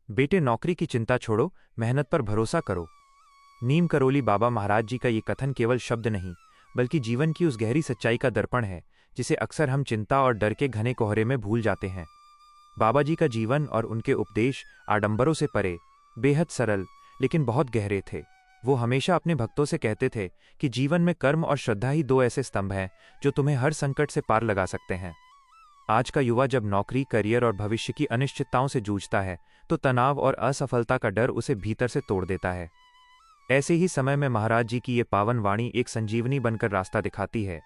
बेटे, नौकरी की चिंता छोड़ो, मेहनत पर भरोसा करो। नीम करोली बाबा महाराज जी का ये कथन केवल शब्द नहीं, बल्कि जीवन की उस गहरी सच्चाई का दर्पण है जिसे अक्सर हम चिंता और डर के घने कोहरे में भूल जाते हैं। बाबा जी का जीवन और उनके उपदेश आडंबरों से परे, बेहद सरल लेकिन बहुत गहरे थे। वो हमेशा अपने भक्तों से कहते थे कि जीवन में कर्म और श्रद्धा ही दो ऐसे स्तंभ हैं जो तुम्हें हर संकट से पार लगा सकते हैं। आज का युवा जब नौकरी, करियर और भविष्य की अनिश्चितताओं से जूझता है, तो तनाव और असफलता का डर उसे भीतर से तोड़ देता है। ऐसे ही समय में महाराज जी की ये पावन वाणी एक संजीवनी बनकर रास्ता दिखाती है।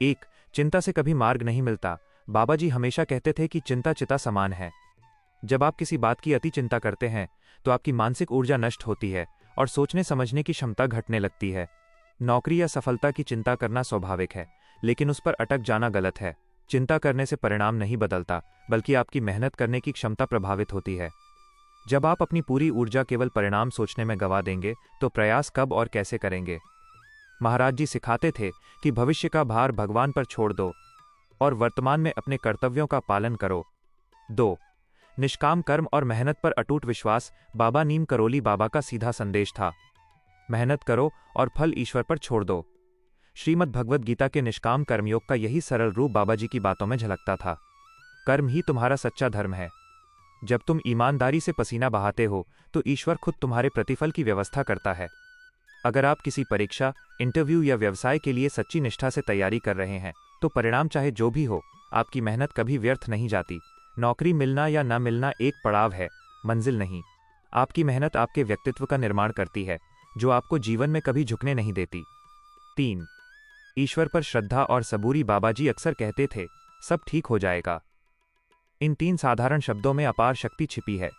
एक, चिंता से कभी मार्ग नहीं मिलता। बाबा जी हमेशा कहते थे कि चिंता चिता समान है। जब आप किसी बात की अति चिंता करते हैं तो आपकी मानसिक ऊर्जा नष्ट होती है और सोचने समझने की क्षमता घटने लगती है। नौकरी या सफलता की चिंता करना स्वाभाविक है, लेकिन उस पर अटक जाना गलत है। चिंता करने से परिणाम नहीं बदलता, बल्कि आपकी मेहनत करने की क्षमता प्रभावित होती है। जब आप अपनी पूरी ऊर्जा केवल परिणाम सोचने में गंवा देंगे तो प्रयास कब और कैसे करेंगे। महाराज जी सिखाते थे कि भविष्य का भार भगवान पर छोड़ दो और वर्तमान में अपने कर्तव्यों का पालन करो। 2. निष्काम कर्म और मेहनत पर अटूट विश्वास। बाबा नीम करोली बाबा का सीधा संदेश था, मेहनत करो और फल ईश्वर पर छोड़ दो। श्रीमद् भगवद गीता के निष्काम कर्मयोग का यही सरल रूप बाबा जी की बातों में झलकता था। कर्म ही तुम्हारा सच्चा धर्म है। जब तुम ईमानदारी से पसीना बहाते हो तो ईश्वर खुद तुम्हारे प्रतिफल की व्यवस्था करता है। अगर आप किसी परीक्षा, इंटरव्यू या व्यवसाय के लिए सच्ची निष्ठा से तैयारी कर रहे हैं तो परिणाम चाहे जो भी हो, आपकी मेहनत कभी व्यर्थ नहीं जाती। नौकरी मिलना या न मिलना एक पड़ाव है, मंजिल नहीं। आपकी मेहनत आपके व्यक्तित्व का निर्माण करती है, जो आपको जीवन में कभी झुकने नहीं देती। 3. ईश्वर पर श्रद्धा और सबूरी। बाबा जी अक्सर कहते थे, सब ठीक हो जाएगा। इन 3 साधारण शब्दों में अपार शक्ति छिपी है।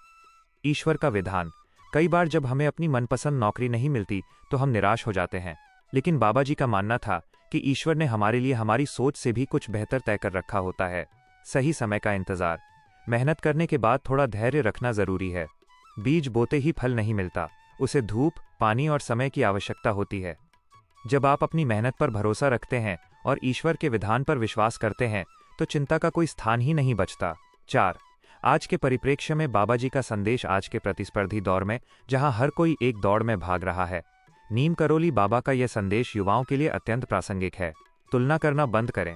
ईश्वर का विधान। कई बार जब हमें अपनी मनपसंद नौकरी नहीं मिलती तो हम निराश हो जाते हैं, लेकिन बाबा जी का मानना था कि ईश्वर ने हमारे लिए हमारी सोच से भी कुछ बेहतर तय कर रखा होता है। सही समय का इंतजार। मेहनत करने के बाद थोड़ा धैर्य रखना जरूरी है। बीज बोते ही फल नहीं मिलता, उसे धूप, पानी और समय की आवश्यकता होती है। जब आप अपनी मेहनत पर भरोसा रखते हैं और ईश्वर के विधान पर विश्वास करते हैं तो चिंता का कोई स्थान ही नहीं बचता। 4. आज के परिप्रेक्ष्य में बाबा जी का संदेश। आज के प्रतिस्पर्धी दौर में जहां हर कोई एक दौड़ में भाग रहा है, नीम करोली बाबा का यह संदेश युवाओं के लिए अत्यंत प्रासंगिक है। तुलना करना बंद करें।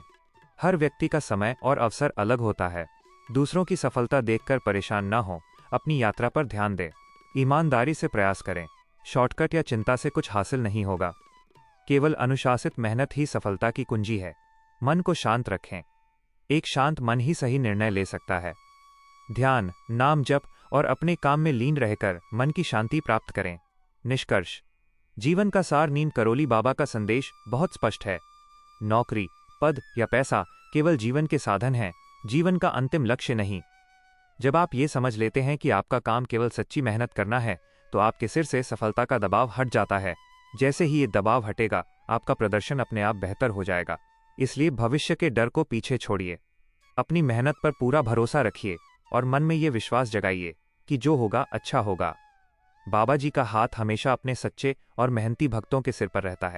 हर व्यक्ति का समय और अवसर अलग होता है। दूसरों की सफलता देखकर परेशान न हो, अपनी यात्रा पर ध्यान दें। ईमानदारी से प्रयास करें। शॉर्टकट या चिंता से कुछ हासिल नहीं होगा। केवल अनुशासित मेहनत ही सफलता की कुंजी है। मन को शांत रखें। एक शांत मन ही सही निर्णय ले सकता है। ध्यान, नाम जप और अपने काम में लीन रहकर मन की शांति प्राप्त करें। निष्कर्ष, जीवन का सार नीम करोली बाबा का संदेश बहुत स्पष्ट है। नौकरी, पद या पैसा केवल जीवन के साधन हैं, जीवन का अंतिम लक्ष्य नहीं। जब आप ये समझ लेते हैं कि आपका काम केवल सच्ची मेहनत करना है, तो आपके सिर से सफलता का दबाव हट जाता है। जैसे ही ये दबाव हटेगा, आपका प्रदर्शन अपने आप बेहतर हो जाएगा। इसलिए भविष्य के डर को पीछे छोड़िए, अपनी मेहनत पर पूरा भरोसा रखिए और मन में ये विश्वास जगाइए कि जो होगा अच्छा होगा। बाबा जी का हाथ हमेशा अपने सच्चे और मेहनती भक्तों के सिर पर रहता है।